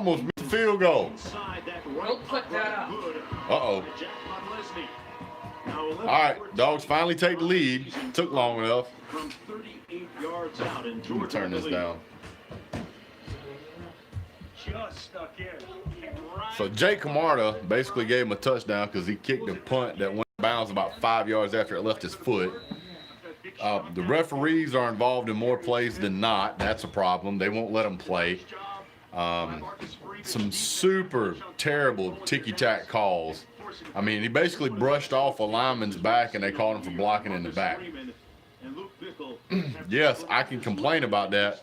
almost missed the field goal. Don't put that up. Uh-oh. All right, Dogs finally take the lead. Took long enough. Let me turn this down. So Jake Camarda basically gave him a touchdown because he kicked a punt that went bounds about 5 yards after it left his foot. The referees are involved in more plays than not. That's a problem. They won't let them play. Some super terrible ticky-tack calls. I mean, he basically brushed off a lineman's back, and they called him for blocking in the back. Yes, I can complain about that.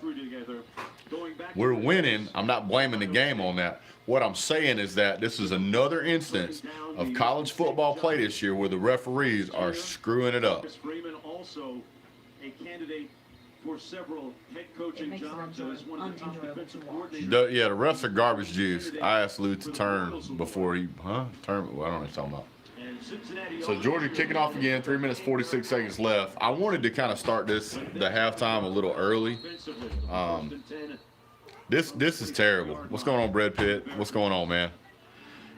We're winning. I'm not blaming the game on that. What I'm saying is that this is another instance of college football play this year where the referees are screwing it up. A candidate for several head coaching jobs as one of the top defensive coordinators. Yeah, the refs are garbage juice. I asked Lou to turn before he, turn, well, I don't know what he's talking about. So Georgia kicking off again, 3 minutes, 46 seconds left. I wanted to kind of start the halftime a little early. This is terrible. What's going on, Brett Pitt? What's going on, man?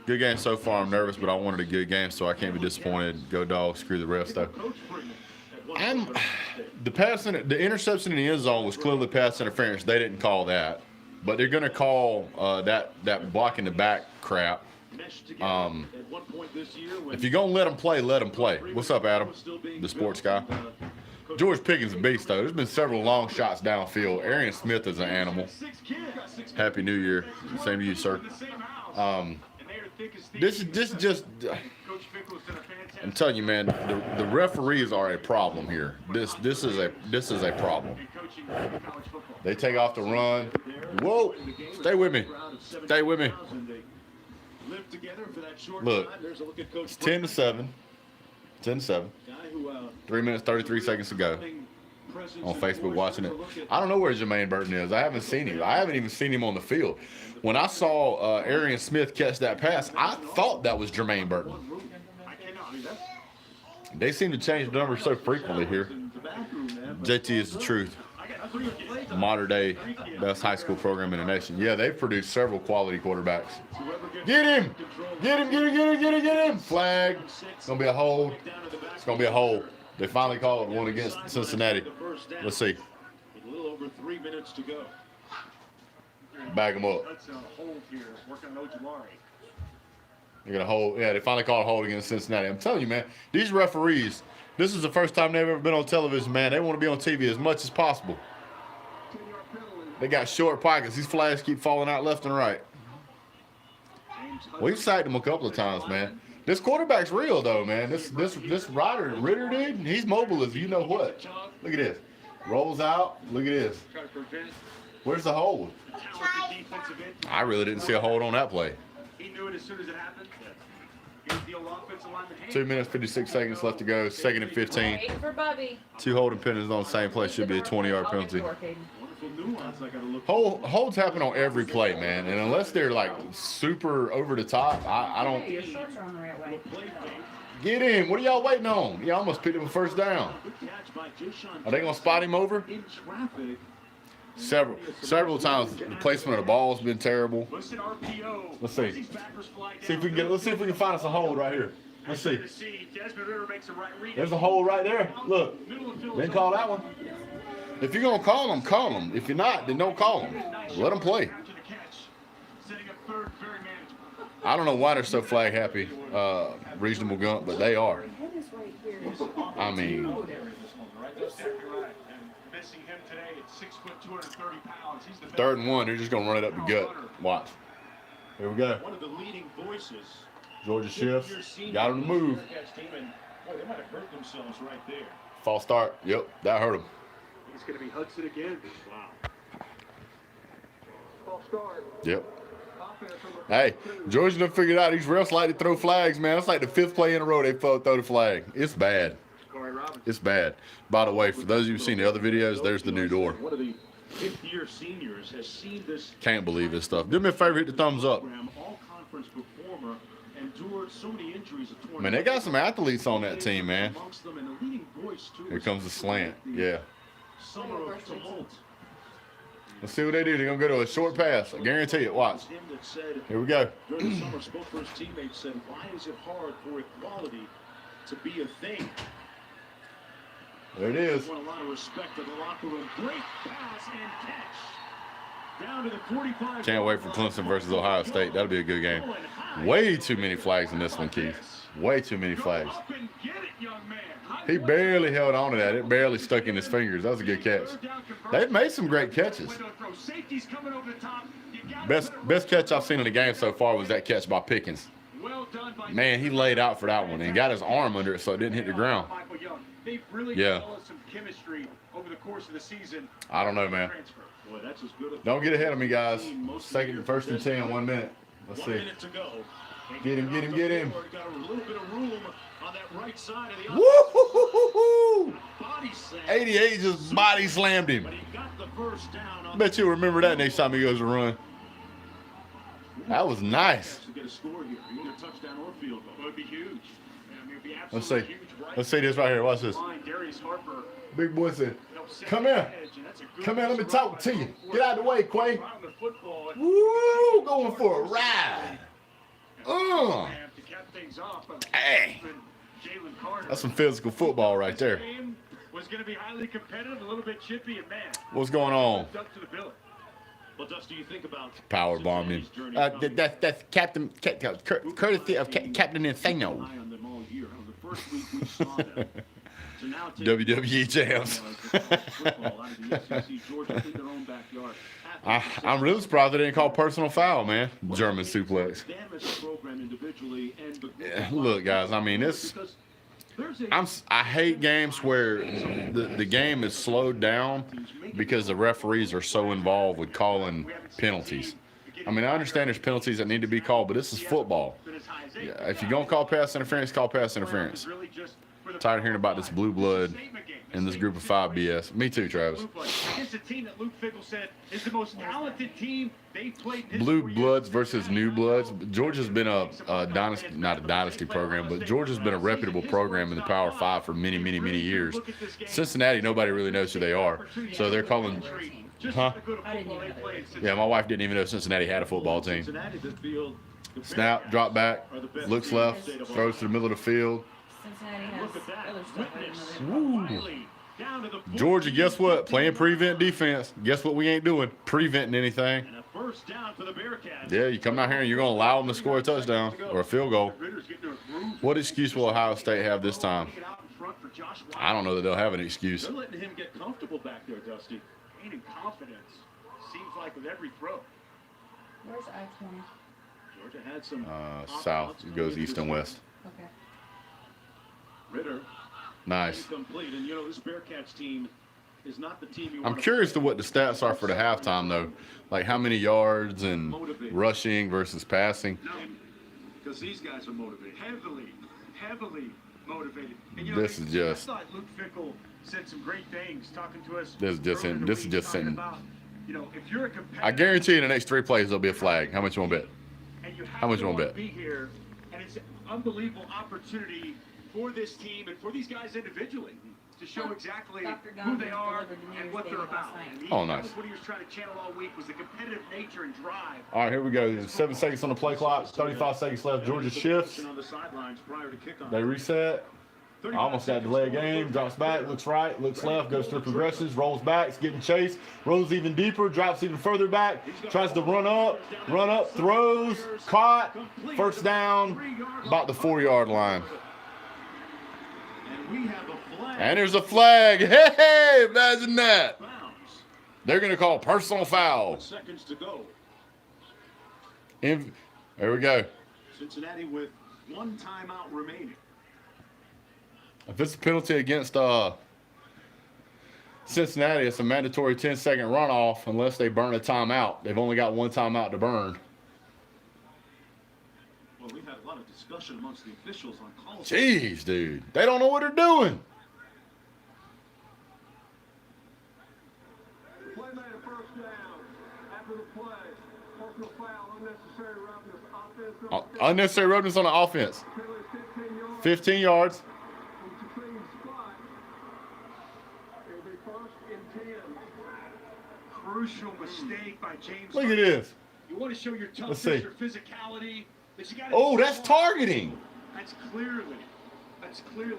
Good game so far. I'm nervous, but I wanted a good game, so I can't be disappointed. Go Dogs, screw the refs, though. The interception in the end zone was clearly pass interference. They didn't call that, but they're going to call that block in the back crap. If you're going to let them play, let them play. What's up, Adam, the sports guy? George Pickens a beast, though. There's been several long shots downfield. Arian Smith is an animal. Happy New Year. Same to you, sir. This is just. I'm telling you, man, the referees are a problem here. This is a problem. They take off the run. Whoa! Stay with me. Stay with me. Look, it's 10-7. 10-7. 3 minutes, 33 seconds to go. On Facebook watching it. I don't know where Jermaine Burton is. I haven't seen him. I haven't even seen him on the field. When I saw Arian Smith catch that pass, I thought that was Jermaine Burton. They seem to change the numbers so frequently here. JT is the truth. Modern day best high school program in the nation. Yeah, they've produced several quality quarterbacks. Get him! Get him, get him, get him, get him, get him! Flag. It's going to be a hold. It's going to be a hold. They finally called one against Cincinnati. Let's see. A little over 3 minutes to go. Bag them up. That's a hold here. Working on Ojulari. They're going to hold. Yeah, they finally called a hold against Cincinnati. I'm telling you, man, these referees, this is the first time they've ever been on television, man. They want to be on TV as much as possible. They got short pockets. These flags keep falling out left and right. We've sacked him a couple of times, man. This quarterback's real, though, man. This Ritter dude, he's mobile as you know what. Look at this. Rolls out. Look at this. Where's the hold? I really didn't see a hold on that play. He knew it as soon as it happened. 2 minutes, 56 seconds left to go. 2nd and 15. Two holding penalties on the same play. Should be a 20-yard penalty. Holds happen on every play, man. And unless they're like super over the top, I don't. Get him. What are y'all waiting on? He almost picked him a first down. Are they going to spot him over? Several times the placement of the ball has been terrible. Let's see. Let's see if we can find us a hold right here. Let's see. There's a hold right there. Look. Didn't call that one. If you're going to call them, call them. If you're not, then don't call them. Let them play. I don't know why they're so flag happy, reasonable Gump, but they are. I mean. Third and 1, they're just going to run it up the gut. Watch. Here we go. One of the leading voices. Georgia shifts. Got him to move. They might have hurt themselves right there. False start. Yep, that hurt him. It's going to be Hudson again. Wow. False start. Yep. Hey, Georgia done figured out these refs like to throw flags, man. It's like the 5th play in a row they throw the flag. It's bad. It's bad. By the way, for those of you who've seen the other videos, there's the new door. One of the 5th-year seniors has seen this. Can't believe this stuff. Do me a favor, hit the thumbs up. All-conference performer endured so many injuries. Man, they got some athletes on that team, man. Here comes the slant. Yeah. Let's see what they do. They're going to go to a short pass. I guarantee it. Watch. Him that said Here we go. during the summer, spoke for his teammates, said, why is it hard for equality to be a thing? There it is. Won a lot of respect in the locker room. Great pass and catch. Down to the 45. Can't wait for Clemson versus Ohio State. That'll be a good game. Way too many flags in this one, Keith. Way too many flags. He barely held on to that. It barely stuck in his fingers. That was a good catch. They've made some great catches. Best catch I've seen in the game so far was that catch by Pickens. Man, he laid out for that one and got his arm under it so it didn't hit the ground. Yeah. I don't know, man. Don't get ahead of me, guys. Second, first and 10, 1 minute. Let's see. Get him, get him, get him. Woo! 88 just body slammed him. Bet you'll remember that next time he goes to run. That was nice. Let's see. Let's see this right here. Watch this. Big boy said, come here. Come here, let me talk to you. Get out of the way, Quay. Woo! Going for a ride. Hey. That's some physical football right there. What's going on? Well, Dusty, you think about Power bombed him. That's Captain courtesy of Captain Insano. WWE jams. I'm really surprised they didn't call personal foul, man. German suplex. Yeah, look, guys, I mean, I hate games where the game is slowed down because the referees are so involved with calling penalties. I mean, I understand there's penalties that need to be called, but this is football. Yeah, if you're going to call pass interference, call pass interference. Tired of hearing about this blue blood and this group of 5 BS. Me too, Travis. Against a team that Luke Fickell said is the most talented team they've played in Blue bloods versus new bloods. Georgia's been a dynasty, not a dynasty program, but Georgia's been a reputable program in the Power 5 for many, many, many years. Cincinnati, nobody really knows who they are. So they're calling, huh? Yeah, my wife didn't even know Cincinnati had a football team. Snap, drop back, looks left, throws to the middle of the field. Woo. Georgia, guess what? Playing prevent defense. Guess what we ain't doing? Preventing anything. Yeah, you come out here and you're going to allow them to score a touchdown or a field goal. What excuse will Ohio State have this time? I don't know that they'll have an excuse. They're letting him get comfortable back there, Dusty. Gaining confidence. Seems like with every throw. Where's I-20? Georgia had some south. It goes east and west. Okay. Ritter. Nice. Complete. And you know, this Bearcats team is not the team you I'm curious to what the stats are for the halftime, though. Like how many yards and rushing versus passing. No, because these guys are motivated. Heavily motivated. And, you know, This is just. I thought Luke Fickell said some great things talking to us. This is just earlier in the this is week, just talking sitting. about, you know, if you're a competitor, I guarantee you in the next 3 plays there'll be a flag. How much you want to bet? and you have How much to you wanna want to bet? be here, and it's an unbelievable opportunity for this team and for these guys individually to show exactly Dr. who they Gunn are delivered the and news what they're last about. night. And he- Oh, that nice. was what he was trying to channel all week was the competitive nature and drive. All right, here we go. There's 7 seconds on the play clock. 35 seconds left. Georgia shifts. On the sidelines prior to kickoff. They reset. Almost got delay game. Drops back. Looks right. Looks left. Goes through progressions. Rolls back. It's getting chased. Rolls even deeper. Drops even further back. Tries to run up. Run up. Throws. Caught. First down. About the 4-yard line. And we have a flag. And there's a flag. Hey, imagine that. They're going to call personal foul. Seconds to go. There we go. Cincinnati with 1 timeout remaining. If it's a penalty against Cincinnati, it's a mandatory 10-second runoff unless they burn a timeout. They've only got 1 timeout to burn. Well, we've had a lot of discussion amongst the officials on calls. Jeez, dude. They don't know what they're doing. The play made a first down. After the play, personal foul, unnecessary roughness, offense. Unnecessary roughness on the offense. Penalty 15 yards. 15 yards. From the same spot. It'll be first and 10. crucial mistake by James. Look at this. You want to show your Let's toughness, see. your physicality. But you gotta Oh, be that's smart. targeting. That's clearly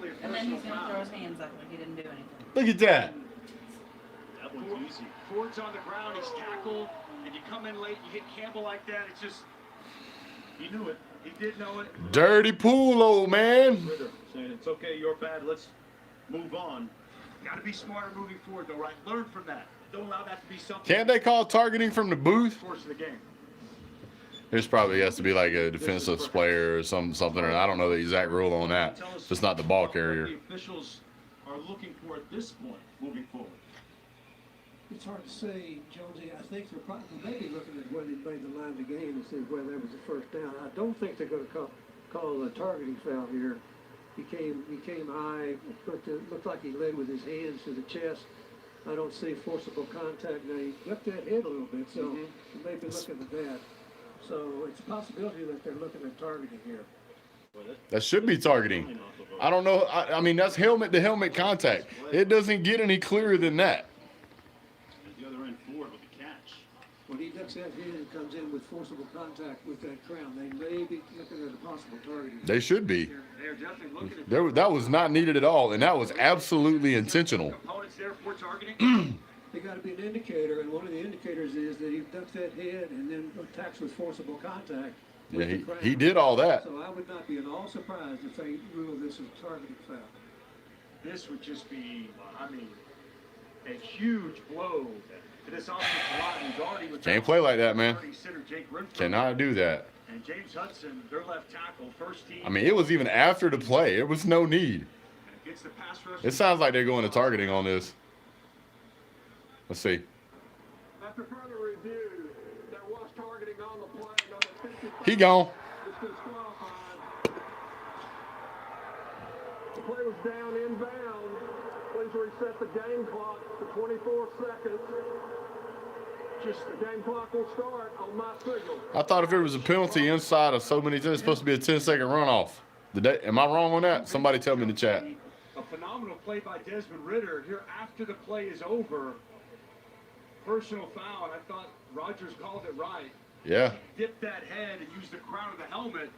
a And then he's personal gonna foul. throw his hands up like he didn't do anything. Look at that. That one's easy. Ford's on the ground, he's tackled, and you come in late, you hit Campbell like that. It's just, He knew it. he did know it. Dirty pool, old man. Ritter saying, it's okay, you're bad, let's move on. Got to be smarter moving forward, though, right? Learn from that. Don't allow that to be something. Can't they call targeting from the booth? Course of the game. There's probably has to be like a defensive player or something, or I don't know the exact rule on that. If it's not the ball carrier. What the officials are looking for at this point, moving forward. It's hard to say, Jonesy. I think they're probably maybe looking at whether he made the line of the game and see whether that was the first down. I don't think they're going to call a targeting foul here. He came high, but it looked like he led with his hands to the chest. I don't see forcible contact. Now he left that head a little bit, so he may be looking at that. So it's a possibility that they're looking at targeting here. That should be targeting. I don't know. I mean, that's helmet to helmet contact. It doesn't get any clearer than that. At the other end, Ford with the catch. When he ducks that head and comes in with forcible contact with that crown, they may be looking at a possible targeting. They should be. They're definitely looking at That was not needed at all, and that was absolutely intentional. components there for targeting. They got to be an indicator, and one of the indicators is that he ducks that head and then attacks with forcible contact. Yeah, with the crown. he did all that. So I would not be at all surprised if they rule this as a targeting foul. This would just be, I mean, a huge blow to this offensive line who's already with Can't play like that, man. center Jake Renfro. Cannot do that. And James Hudson, their left tackle, first team. I mean, it was even after the play. It was no need. Gets the pass rush. It sounds like they're going to targeting on this. Let's see. After further review, there was targeting on the play. Number 55 He gone. is disqualified. The play was down inbound. Please reset the game clock to 24 seconds. The game clock will start on my signal. I thought if there was a penalty inside of so many, it's supposed to be a 10-second runoff. Am I wrong on that? Somebody tell me in the chat. A phenomenal play by Desmond Ritter here after the play is over. Personal foul, and I thought Rodgers called it right. Yeah. Dipped that head and used the crown of the helmet.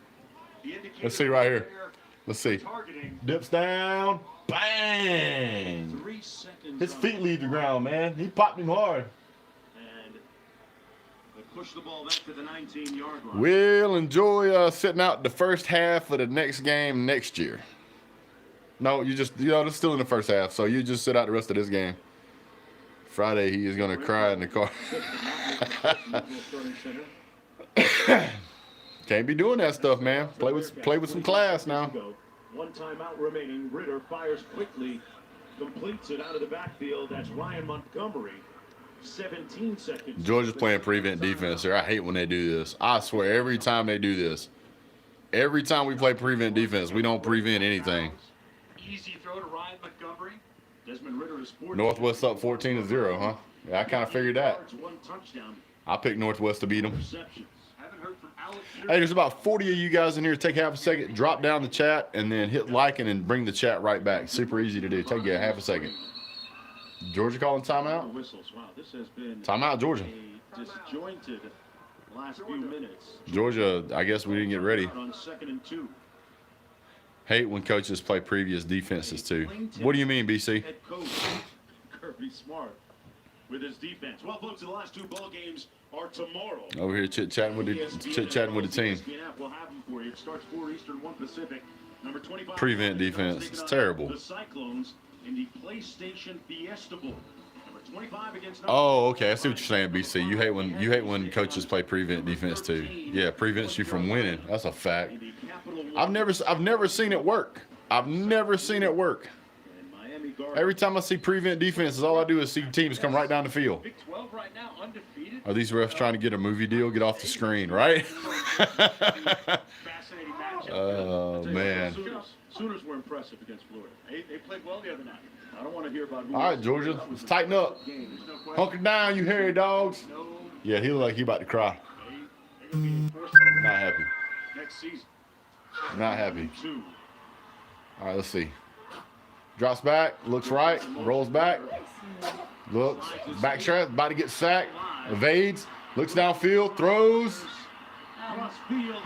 The indicator Let's see right here. there, Let's see. targeting. Dips down. Bang. 3 seconds. His on feet leave the ground, man. He popped him hard. And they push the ball back to the 19-yard line. We'll enjoy sitting out the first half of the next game next year. No, it's still in the first half, so you just sit out the rest of this game. Friday, he is going to cry in the car. Can't be doing that stuff, man. Play with some class now. One timeout remaining. Ritter fires quickly, completes it out of the backfield. That's Ryan Montgomery. 17 seconds. Georgia's playing prevent defense here. I hate when they do this. I swear, every time they do this, every time we play prevent defense, we don't prevent anything. Easy throw to Ryan Montgomery. Desmond Ritter is 14. Northwest up 14-0, huh? Yeah, I kind of figured that. One touchdown. I picked Northwest to beat them. Receptions. Haven't heard from Alex. Hey, there's about 40 of you guys in here. Take half a second, drop down the chat, and then hit like and then bring the chat right back. Super easy to do. Take you a half a second. Georgia calling timeout? Whistles. Wow, this has been Timeout, Georgia. a disjointed last few minutes. Georgia, I guess we didn't get ready. On 2nd and 2. Hate when coaches play previous defenses too. What do you mean, BC? Head coach Kirby Smart with his defense. Well, folks, the last 2 ball games are tomorrow. Over here chit-chatting with the team. ESPN app will have them for you. It starts 4 Eastern, 1 Pacific. Number 25. Prevent defense. It's terrible. The Cyclones in the PlayStation Fiesta Bowl. Number 25 against. Oh, okay. I see what you're saying, BC. You hate when coaches play prevent defense too. Yeah, prevents you from winning. That's a fact. I've never seen it work. I've never seen it work. Every time I see prevent defenses, all I do is see teams come right down the field. Big 12 right now, undefeated. Are these refs trying to get a movie deal? Get off the screen, right? Fascinating matchup. Oh, man. Sooners were impressive against Florida. They played well the other night. I don't want to hear about. All right, Georgia, let's tighten up. Hunker down, you hairy dogs. No, Yeah, he look like he about to cry. they're gonna be enforced Not happy. next season. Not happy. 2. All right, let's see. Drops back, looks right, rolls back. Looks, back strap, about to get sacked, evades, looks downfield, throws.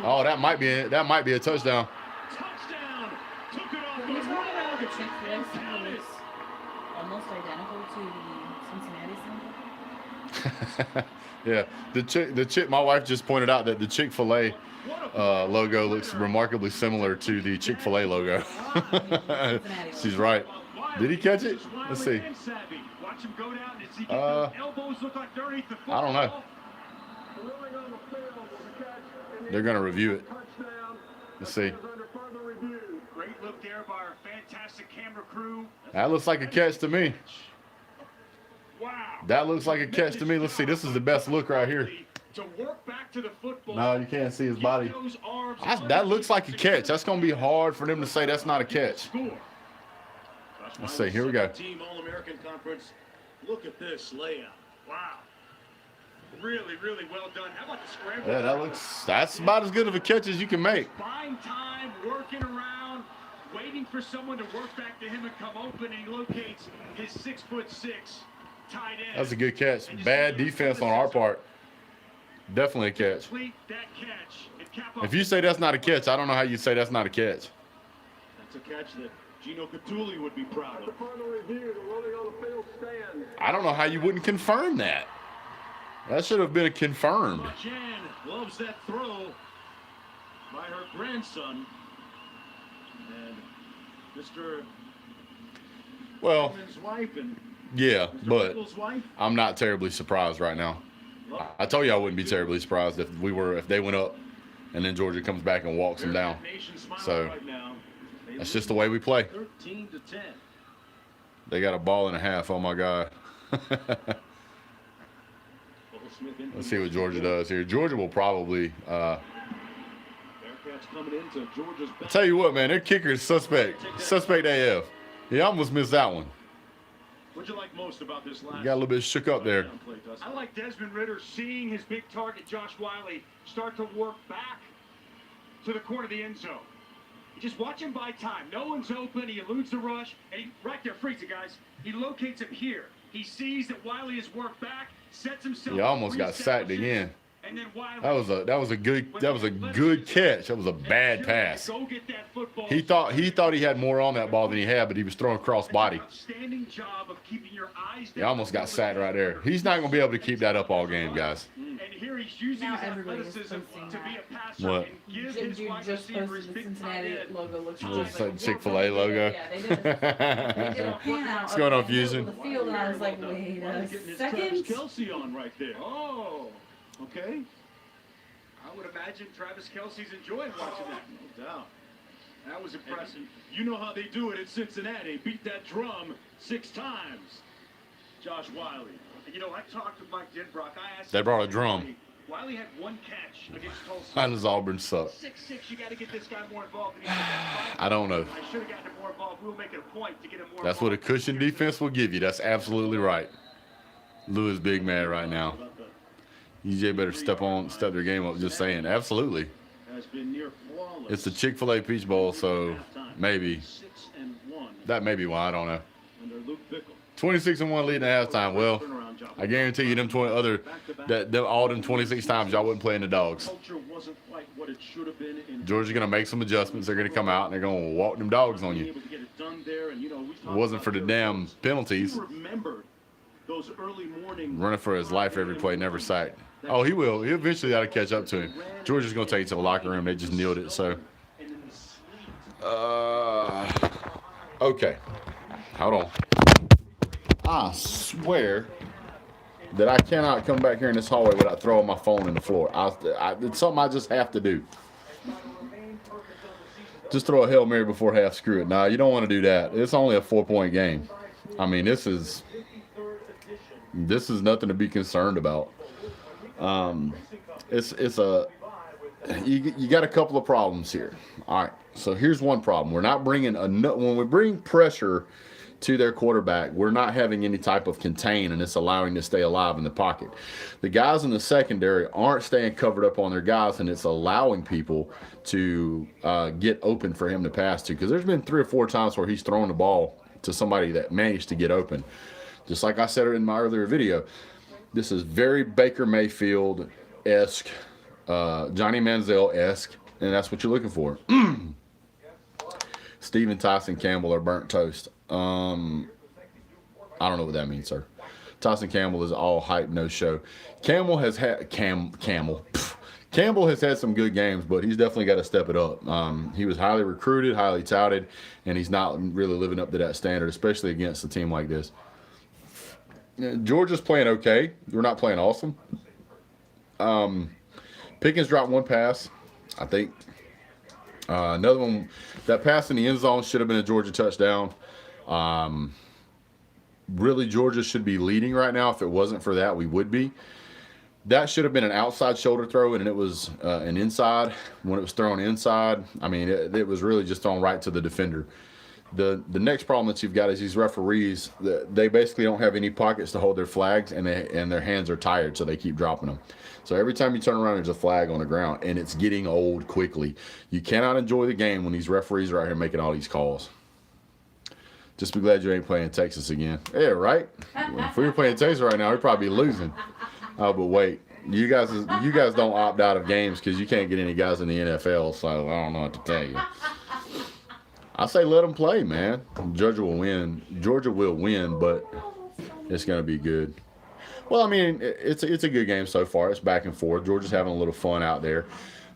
Oh, that might be it. That might be a touchdown. Touchdown. Took it off Can you the talk about the ground. Chick-fil-A symbol is almost identical to the Cincinnati symbol? Yeah, the chick. My wife just pointed out that the Chick-fil-A logo looks remarkably similar to the Chick-fil-A logo. She's right. Did he catch it? Let's see. Watch him go down. Does he get those elbows look like they're underneath the football? I don't know. Rolling on the field was a catch, and the They're gonna review it. touchdown. Let's see. Is under further review. Great look there by our fantastic camera crew. That looks like a catch to me. Wow. That looks like a catch to me. Let's see. This is the best look right here. To work back to the football. No, you can't see his body. Get those arms That looks like a catch. That's gonna be hard for them to say that's not a catch. Score. Let's see. Here we go. Team All-American Conference. Look at this layout. Wow. Really, really well done. How about the scramble? Yeah, that's about as good of a catch as you can make. Buying time, working around, waiting for someone to work back to him and come open, and he locates his 6'6" tight end. That's a good catch. Bad defense on our part. Definitely a catch. Complete that catch and cap off If you say that's not a catch, I don't know how you say that's not a catch. That's a catch that Gino Catulli would be proud After of. further review, the rolling on the field stands. I don't know how you wouldn't confirm that. That should have been a confirmed. Jan loves that throw by her grandson. And Mr. Well, His wife and yeah, Mr. but Michael's wife. I'm not terribly surprised right now. I told you I wouldn't be terribly surprised if they went up and then Georgia comes back and walks them down. So that's just the way we play. 13-10. They got a ball and a half. Oh my God. Let's see what Georgia does here. Georgia will probably. Bearcats coming into Georgia's I'll tell you what, man, their kicker is suspect. Suspect AF. He almost missed that one. What'd you like most about this last? He got a little bit shook up there. I like Desmond Ridder seeing his big target, Josh Wiley, start to work back to the corner of the end zone. You just watch him buy time. No one's open. He eludes the rush. And he, right there, freaks it, guys. He locates him here. He sees that Wiley has worked back, sets himself. He almost got sacked again. And then Wiley, That was a good catch. That was a bad pass. Go get that football. He thought he had more on that ball than he had, but he was throwing cross body. Outstanding job of keeping your eyes He almost got sacked right there. He's not going to be able to keep that up all game, guys. And here he's using Now his everybody is athleticism posting to be a passer What? and give his Dude wide just receiver his posted the big Cincinnati tight end. logo. Looks Looks just like like Chick-fil-A logo. Yeah, they did a pan out. What's going on, of the middle Fusion? of The field, and I was like, wait a Getting his Travis second. Kelce on right there. Oh, Okay. I would imagine Travis Kelce's enjoying watching that. No doubt. That was impressive. You know how they do it in Cincinnati. Beat that drum 6 times. Josh Wiley. And you know, I talked with Mike Denbrock. I asked They him, brought a drum. Wiley had 1 catch against Tulsa. How does Auburn suck? 6'6", you got to get this guy more involved. And he said, "That's fine. I don't know. I should have gotten him more involved. We'll make it a point to get him more That's what a involved." cushion defense will give you. That's absolutely right. Lou is big mad right now. EJ better step their game up. Just saying, absolutely. Has been near flawless. It's the Chick-fil-A Peach Bowl, so maybe 6-1 that may be why. I don't know. under Luke Bickle. 26-1 leading at halftime. Well, I guarantee you, all them 26 times y'all wasn't playing the Dogs. Culture wasn't quite what it should have been. In Georgia's gonna make some adjustments. They're gonna come out and they're gonna walk them Dogs on you. able to get it done there, and you know, we If it wasn't for the damn penalties, You remember those early morning running for his life every play, never sacked. Oh, he will. He eventually got to catch up to him. Georgia's gonna take it to the locker room. They just kneeled it. So, okay, hold on. I swear that I cannot come back here in this hallway without throwing my phone in the floor. It's something I just have to do. Just throw a Hail Mary before half. Screw it. Nah, you don't want to do that. It's only a 4-point game. I mean, this is nothing to be concerned about. You got a couple of problems here. All right. So here's one problem. We're not bringing when we bring pressure to their quarterback, we're not having any type of contain, and it's allowing to stay alive in the pocket. The guys in the secondary aren't staying covered up on their guys, and it's allowing people to get open for him to pass to. Because there's been 3 or 4 times where he's thrown the ball to somebody that managed to get open. Just like I said in my earlier video, this is very Baker Mayfield-esque, Johnny Manziel-esque, and that's what you're looking for. Steve and Tyson Campbell are burnt toast. I don't know what that means, sir. Tyson Campbell is all hype, no show. Campbell has had Campbell has had some good games, but he's definitely got to step it up. He was highly recruited, highly touted, and he's not really living up to that standard, especially against a team like this. Georgia's playing okay. We're not playing awesome. Pickens dropped one pass, I think. Another one, that pass in the end zone should have been a Georgia touchdown. Really, Georgia should be leading right now. If it wasn't for that, we would be. That should have been an outside shoulder throw, and it was an inside. When it was thrown inside, I mean, it was really just thrown right to the defender. The next problem that you've got is these referees. They basically don't have any pockets to hold their flags, and their hands are tired, so they keep dropping them. So every time you turn around, there's a flag on the ground, and it's getting old quickly. You cannot enjoy the game when these referees are out here making all these calls. Just be glad you ain't playing Texas again. Yeah, right? If we were playing Texas right now, we'd probably be losing. Oh, but wait. You guys don't opt out of games because you can't get any guys in the NFL, so I don't know what to tell you. I say let them play, man. Georgia will win. Georgia will win, but it's going to be good. Well, I mean, it's a good game so far. It's back and forth. Georgia's having a little fun out there.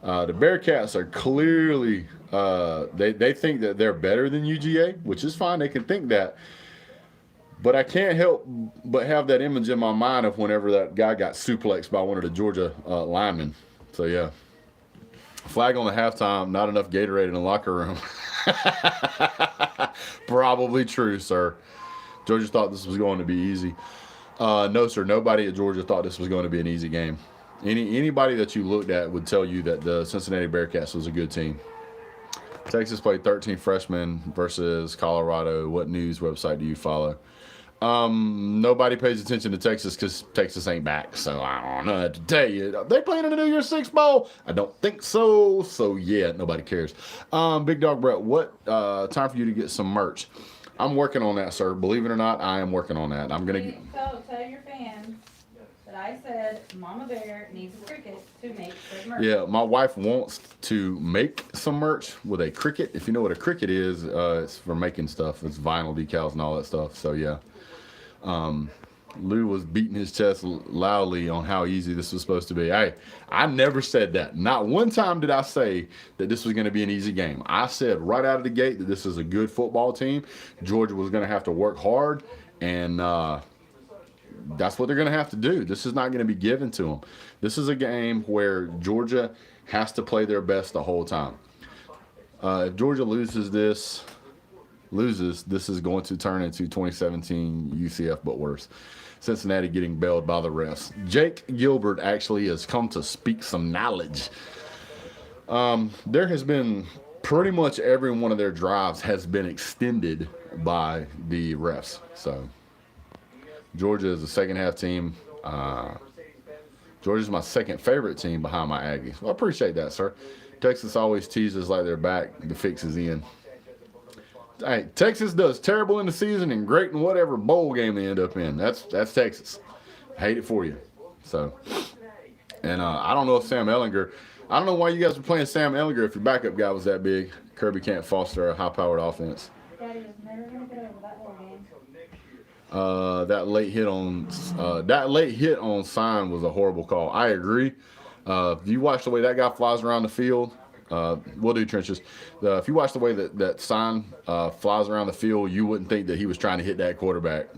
The Bearcats are clearly they think that they're better than UGA, which is fine. They can think that. But I can't help but have that image in my mind of whenever that guy got suplexed by one of the Georgia linemen. So, yeah. Flag on the halftime, not enough Gatorade in the locker room. Probably true, sir. Georgia thought this was going to be easy. No, sir. Nobody at Georgia thought this was going to be an easy game. Anybody that you looked at would tell you that the Cincinnati Bearcats was a good team. Texas played 13 freshmen versus Colorado. What news website do you follow? Nobody pays attention to Texas because Texas ain't back. So I don't know what to tell you. Are they playing in the New Year's Six Bowl? I don't think so. So yeah, nobody cares. Big Dawg Brett, what time for you to get some merch? I'm working on that, sir. Believe it or not, I am working on that. I'm gonna tell your fans that I said Mama Bear needs a cricket to make good merch. Yeah, my wife wants to make some merch with a cricket. If you know what a cricket is, it's for making stuff. It's vinyl decals and all that stuff. So yeah. Lou was beating his chest loudly on how easy this was supposed to be. Hey, I never said that. Not one time did I say that this was going to be an easy game. I said right out of the gate that this is a good football team. Georgia was going to have to work hard, and that's what they're going to have to do. This is not going to be given to them. This is a game where Georgia has to play their best the whole time. If Georgia loses, this is going to turn into 2017 UCF, but worse. Cincinnati getting bailed by the refs. Jake Gilbert actually has come to speak some knowledge. There has been pretty much every one of their drives has been extended by the refs. So Georgia is a second half team. Georgia's my second favorite team behind my Aggies. Well, I appreciate that, sir. Texas always teases like they're back. The fix is in. Hey, Texas does terrible in the season and great in whatever bowl game they end up in. That's Texas. I hate it for you. So, and I don't know if Sam Ehlinger. I don't know why you guys were playing Sam Ehlinger if your backup guy was that big. Kirby can't foster a high-powered offense. Daddy was never gonna get over that whole game. That late hit on Cinn was a horrible call. I agree. If you watch the way that guy flies around the field. We'll do trenches. If you watch the way that Cinn flies around the field, you wouldn't think that he was trying to hit that quarterback.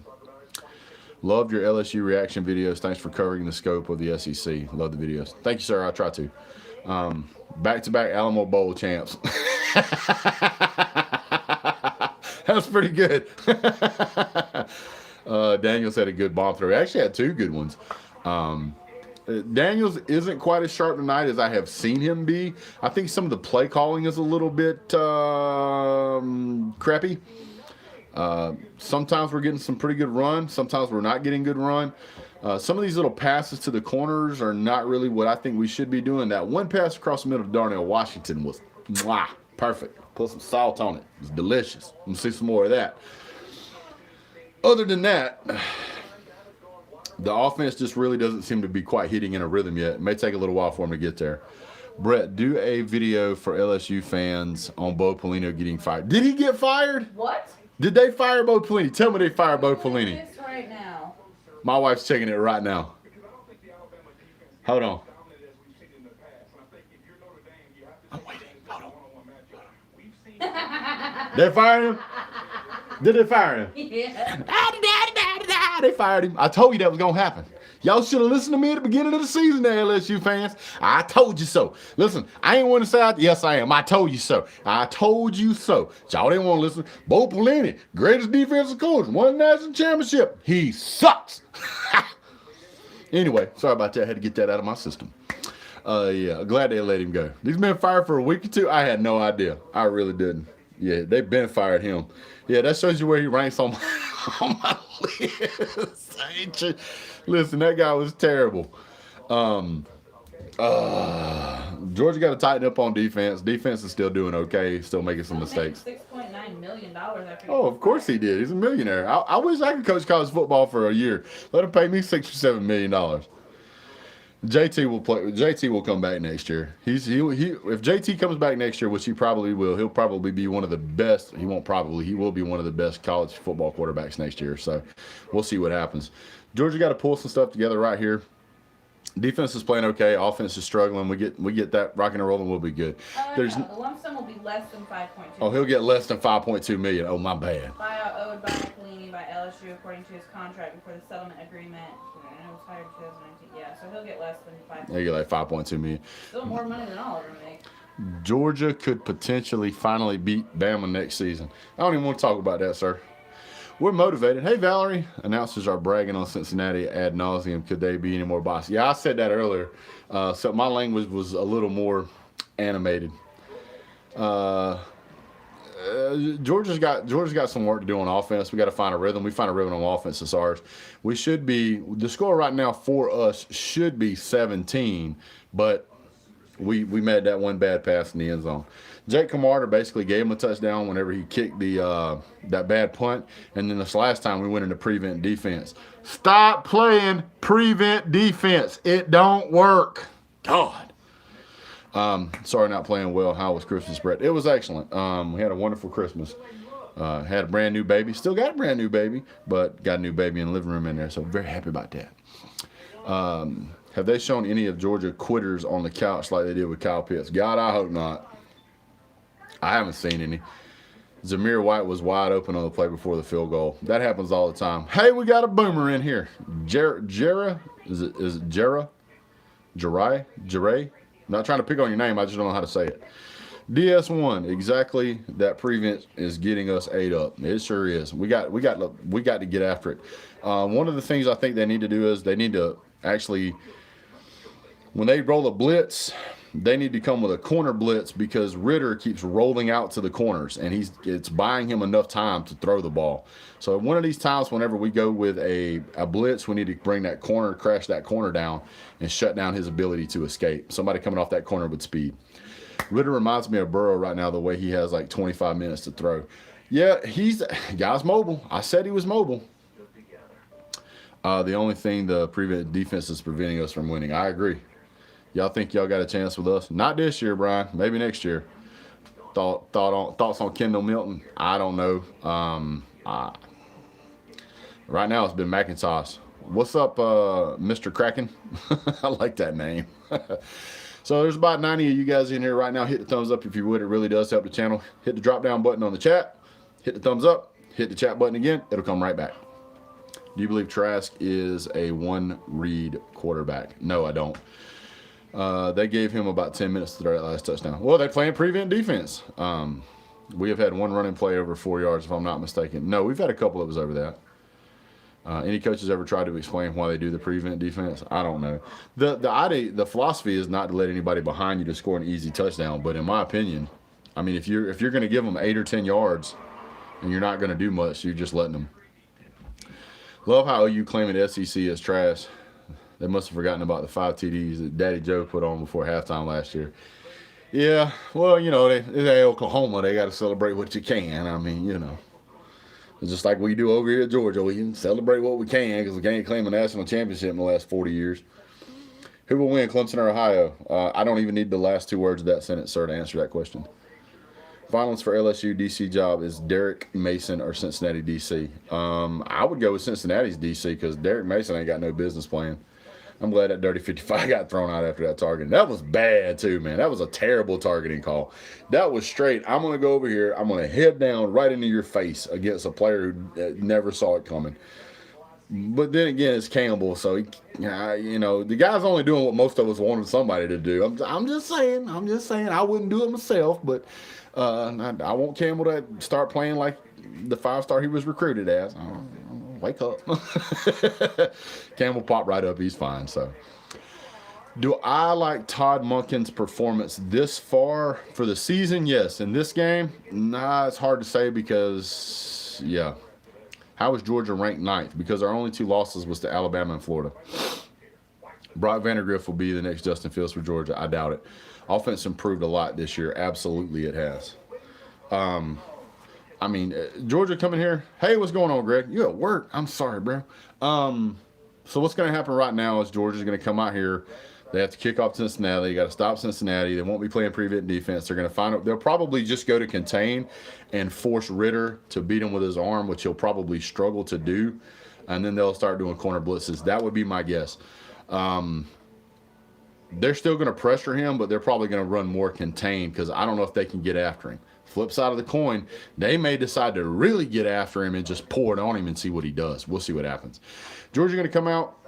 Loved your LSU reaction videos. Thanks for covering the scope of the SEC. Love the videos. Thank you, sir. I try to. Back-to-back Alamo Bowl champs. That's pretty good. Daniels had a good bomb throw. He actually had two good ones. Daniels isn't quite as sharp tonight as I have seen him be. I think some of the play calling is a little bit crappy. Sometimes we're getting some pretty good run. Sometimes we're not getting good run. Some of these little passes to the corners are not really what I think we should be doing. That one pass across the middle of Darnell Washington was perfect. Put some salt on it. It was delicious. I'm going to see some more of that. Other than that, the offense just really doesn't seem to be quite hitting in a rhythm yet. It may take a little while for them to get there. Brett, do a video for LSU fans on Bo Pelini getting fired. Did he get fired? What? Did they fire Bo Pelini? Tell me they fired Bo Who is Pelini. this right now? My wife's checking it right now. Hold on. I'm waiting. Hold on. They fired him? Did they fire him? Yeah. They fired him. I told you that was going to happen. Y'all should have listened to me at the beginning of the season there, LSU fans. I told you so. Listen, I ain't want to say, yes, I am. I told you so. I told you so. Y'all didn't want to listen. Bo Pelini, greatest defensive coach, won national championship. He sucks. Anyway, sorry about that. I had to get that out of my system. Yeah, glad they let him go. He's been fired for a week or two. I had no idea. I really didn't. Yeah, they've been fired him. Yeah, that shows you where he ranks on my list. Listen, that guy was terrible. Georgia got to tighten up on defense. Defense is still doing okay, still making some mistakes. $6.9 million after. Oh, of course he did. He's a millionaire. I wish I could coach college football for a year. Let him pay me $6 or $7 million. JT will play. JT will come back next year. If JT comes back next year, which he probably will, he'll probably be one of the best. He won't probably. He will be one of the best college football quarterbacks next year. So we'll see what happens. Georgia got to pull some stuff together right here. Defense is playing okay. Offense is struggling. We get that rocking and rolling. We'll be good. No, the lump sum will be less than 5.2. Oh, he'll get less than 5.2 million. Oh, my bad. Buyout owed by Pelini by LSU according to his contract before the settlement agreement. And it was hired in 2019. Yeah, so he'll get less than 5. He'll get like 5.2 million. Still more money than all of them make. Georgia could potentially finally beat Bama next season. I don't even want to talk about that, sir. We're motivated. Hey, Valerie. Announcers are bragging on Cincinnati ad nauseum. Could they be any more bossy? Yeah, I said that earlier. So my language was a little more animated. Georgia's got some work to do on offense. We got to find a rhythm. We find a rhythm on offense. It's ours. We should be, the score right now for us should be 17, but we made that one bad pass in the end zone. Jake Camarda basically gave him a touchdown whenever he kicked the that bad punt, and then this last time we went into prevent defense. Stop playing prevent defense. It don't work. God. Sorry, not playing well. How was Christmas, Brett? It was excellent. We had a wonderful Christmas. Had a brand new baby. Still got a brand new baby, but got a new baby in the living room in there, so very happy about that. Have they shown any of Georgia quitters on the couch like they did with Kyle Pitts? God, I hope not. I haven't seen any. Zamir White was wide open on the play before the field goal. That happens all the time. Hey, we got a boomer in here. Jera? Is it Jera? Jeray? Not trying to pick on your name. I just don't know how to say it. DS1, exactly. That prevent is getting us ate up. It sure is. We got to get after it. One of the things I think they need to do is they need to actually, when they roll a blitz, they need to come with a corner blitz because Ritter keeps rolling out to the corners, and it's buying him enough time to throw the ball. So one of these times, whenever we go with a blitz, we need to bring that corner, crash that corner down, and shut down his ability to escape. Somebody coming off that corner with speed. Ritter reminds me of Burrow right now, the way he has like 25 minutes to throw. Yeah, guy's mobile. I said he was mobile. The only thing the prevent defense is preventing us from winning. I agree. Y'all think y'all got a chance with us? Not this year, Brian. Maybe next year. Thoughts on Kendall Milton? I don't know. Right now it's been McIntosh. What's up, Mr. Kraken? I like that name. So there's about 90 of you guys in here right now. Hit the thumbs up if you would. It really does help the channel. Hit the drop down button on the chat. Hit the thumbs up. Hit the chat button again. It'll come right back. Do you believe Trask is a one-read quarterback? No, I don't. They gave him about 10 minutes to throw that last touchdown. Well, they're playing prevent defense. We have had one running play over 4 yards, if I'm not mistaken. No, we've had a couple of us over that. Any coaches ever tried to explain why they do the prevent defense? I don't know. The philosophy is not to let anybody behind you to score an easy touchdown. But in my opinion, I mean, if you're going to give them 8 or 10 yards and you're not going to do much, you're just letting them. Love how you claiming SEC is trash. They must have forgotten about the 5 TDs that Daddy Joe put on before halftime last year. Yeah, well, you know, they Oklahoma. They got to celebrate what you can. I mean, you know. It's just like we do over here at Georgia. We can celebrate what we can because we can't claim a national championship in the last 40 years. Who will win, Clemson or Ohio? I don't even need the last 2 words of that sentence, sir, to answer that question. Finalists for LSU DC job is Derek Mason or Cincinnati DC. I would go with Cincinnati's DC because Derek Mason ain't got no business playing. I'm glad that dirty 55 got thrown out after that targeting. That was bad, too, man. That was a terrible targeting call. That was straight. I'm going to go over here. I'm going to head down right into your face against a player who never saw it coming. But then again, it's Campbell, so, the guy's only doing what most of us wanted somebody to do. I'm just saying. I wouldn't do it myself, but I want Campbell to start playing like the 5-star he was recruited as. Wake up. Campbell popped right up. He's fine. So, do I like Todd Monken's performance this far for the season? Yes. In this game? Nah, it's hard to say because, yeah. How is Georgia ranked 9th? Because our only 2 losses was to Alabama and Florida. Brock Vandagriff will be the next Justin Fields for Georgia. I doubt it. Offense improved a lot this year. Absolutely it has. Georgia coming here. Hey, what's going on, Greg? You at work? I'm sorry, bro. So what's going to happen right now is Georgia's going to come out here. They have to kick off Cincinnati. You got to stop Cincinnati. They won't be playing prevent defense. They're going to find out. They'll probably just go to contain and force Ritter to beat him with his arm, which he'll probably struggle to do. And then they'll start doing corner blitzes. That would be my guess. They're still going to pressure him, but they're probably going to run more contained because I don't know if they can get after him. Flip side of the coin, they may decide to really get after him and just pour it on him and see what he does. We'll see what happens. Georgia going to come out.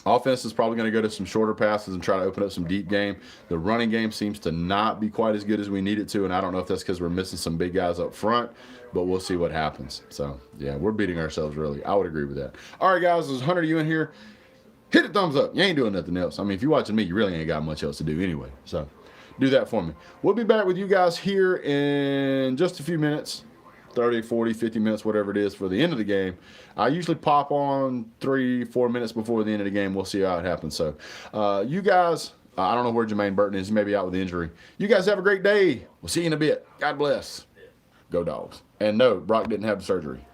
Offense is probably going to go to some shorter passes and try to open up some deep game. The running game seems to not be quite as good as we need it to, and I don't know if that's because we're missing some big guys up front, but we'll see what happens. So, yeah, we're beating ourselves, really. I would agree with that. All right, guys, there's 100 of you in here. Hit a thumbs up. You ain't doing nothing else. I mean, if you're watching me, you really ain't got much else to do anyway. So, do that for me. We'll be back with you guys here in just a few minutes. 30, 40, 50 minutes, whatever it is, for the end of the game. I usually pop on 3-4 minutes before the end of the game. We'll see how it happens. So, you guys, I don't know where Jermaine Burton is. He may be out with injury. You guys have a great day. We'll see you in a bit. God bless. Go Dogs. And no, Brock didn't have the surgery.